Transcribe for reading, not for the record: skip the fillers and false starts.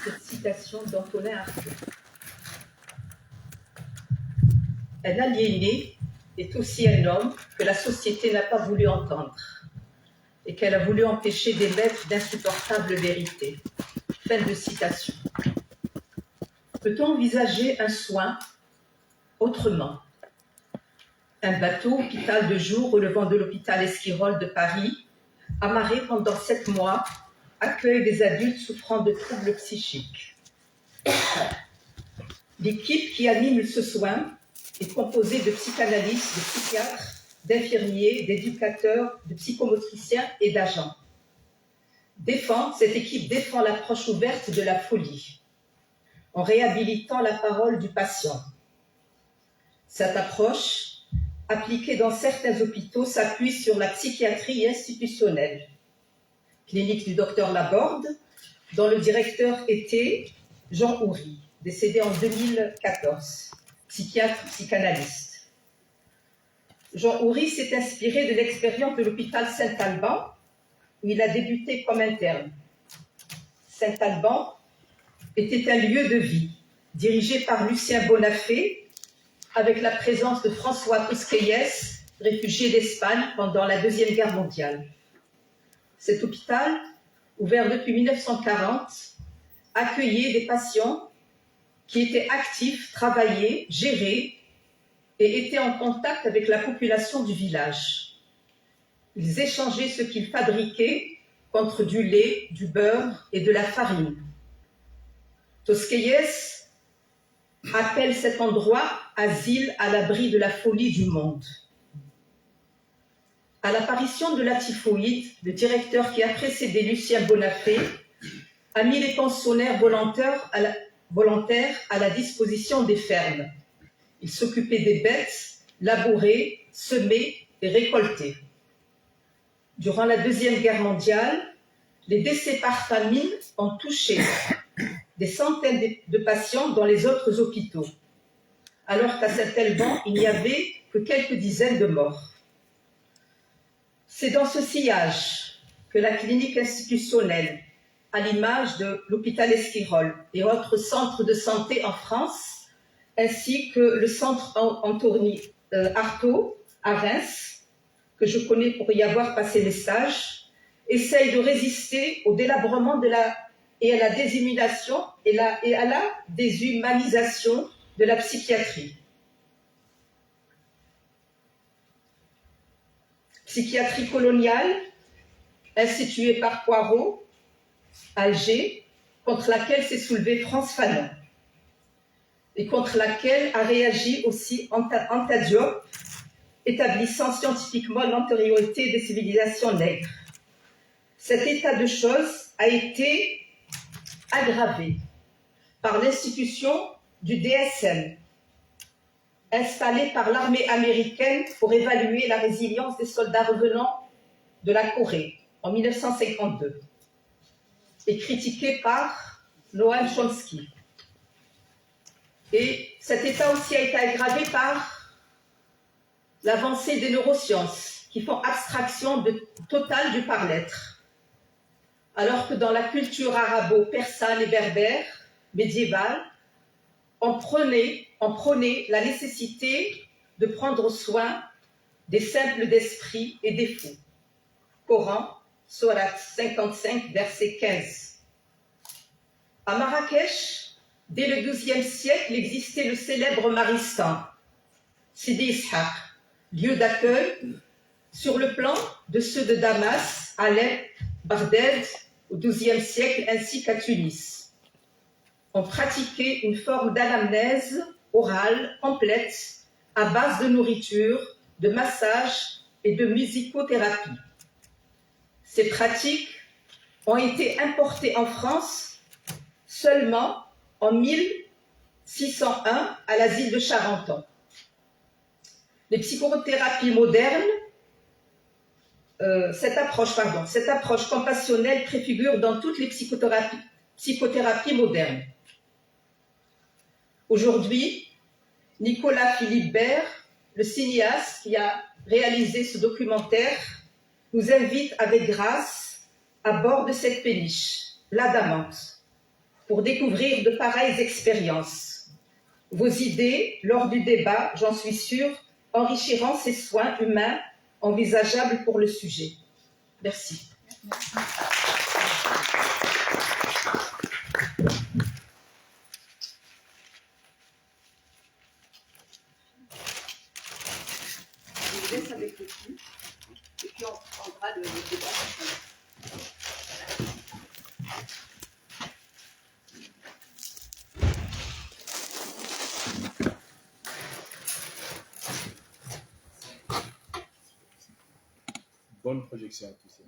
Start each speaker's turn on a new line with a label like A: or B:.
A: cette citation d'Antonin Artaud. Un aliéné est aussi un homme que la société n'a pas voulu entendre et qu'elle a voulu empêcher d'émettre d'insupportables vérités. Fin de citation. Peut-on envisager un soin autrement? Un bateau hôpital de jour relevant de l'hôpital Esquirol de Paris, amarré pendant 7 mois, accueille des adultes souffrant de troubles psychiques. L'équipe qui anime ce soin est composée de psychanalystes, de psychiatres, d'infirmiers, d'éducateurs, de psychomotriciens et d'agents. Cette équipe défend l'approche ouverte de la folie, en réhabilitant la parole du patient. Cette approche, appliquée dans certains hôpitaux, s'appuie sur la psychiatrie institutionnelle. Clinique du docteur Laborde, dont le directeur était Jean Houry, décédé en 2014, psychiatre, psychanalyste. Jean Houry s'est inspiré de l'expérience de l'hôpital Saint-Alban, où il a débuté comme interne. Saint-Alban était un lieu de vie, dirigé par Lucien Bonafé, avec la présence de François Tosquelles, réfugié d'Espagne pendant la Deuxième Guerre mondiale. Cet hôpital, ouvert depuis 1940, accueillait des patients qui étaient actifs, travaillaient, géraient et étaient en contact avec la population du village. Ils échangeaient ce qu'ils fabriquaient contre du lait, du beurre et de la farine. Tosquelles appelle cet endroit asile à l'abri de la folie du monde. À l'apparition de la typhoïde, le directeur qui a précédé Lucien Bonafé a mis les pensionnaires volontaires à la disposition des fermes. Ils s'occupaient des bêtes, labouraient, semaient et récoltaient. Durant la Deuxième Guerre mondiale, les décès par famine ont touché des centaines de patients dans les autres hôpitaux, alors qu'à Saint-Alban, il n'y avait que quelques dizaines de morts. C'est dans ce sillage que la clinique institutionnelle, à l'image de l'hôpital Esquirol et autres centres de santé en France, ainsi que le centre Antonin Artaud à Reims, que je connais pour y avoir passé mes stages, essaye de résister au délabrement et à la déshumanisation et à la déshumanisation de la psychiatrie. Psychiatrie coloniale, instituée par Poirot, Alger, contre laquelle s'est soulevée France Fanon et contre laquelle a réagi aussi Anta Diop, établissant scientifiquement l'antériorité des civilisations nègres. Cet état de choses a été aggravé par l'institution du DSM, installée par l'armée américaine pour évaluer la résilience des soldats revenant de la Corée en 1952 et critiquée par Noam Chomsky. Et cet état aussi a été aggravé par l'avancée des neurosciences qui font abstraction totale du par-l'être. Alors que dans la culture arabo-persane et berbère médiévale, on prônait la nécessité de prendre soin des simples d'esprit et des fous. Coran, Sourate 55, verset 15. À Marrakech, dès le XIIe siècle, existait le célèbre Maristan, Sidi Ishaq, lieu d'accueil sur le plan de ceux de Damas, Alep, Bagdad au XIIe siècle, ainsi qu'à Tunis. On pratiquait une forme d'anamnèse orale complète à base de nourriture, de massage et de musicothérapie. Ces pratiques ont été importées en France seulement en 1601 à l'asile de Charenton. Les psychothérapies modernes, cette approche compassionnelle préfigure dans toutes les psychothérapies modernes. Aujourd'hui, Nicolas Philibert, le cinéaste qui a réalisé ce documentaire, nous invite avec grâce à bord de cette péniche, l'Adamante, pour découvrir de pareilles expériences. Vos idées, lors du débat, j'en suis sûre, enrichiront ces soins humains envisageables pour le sujet. Merci. Je vous laisse avec le flux, et puis on prendra le débat.
B: Bonne projection à tous.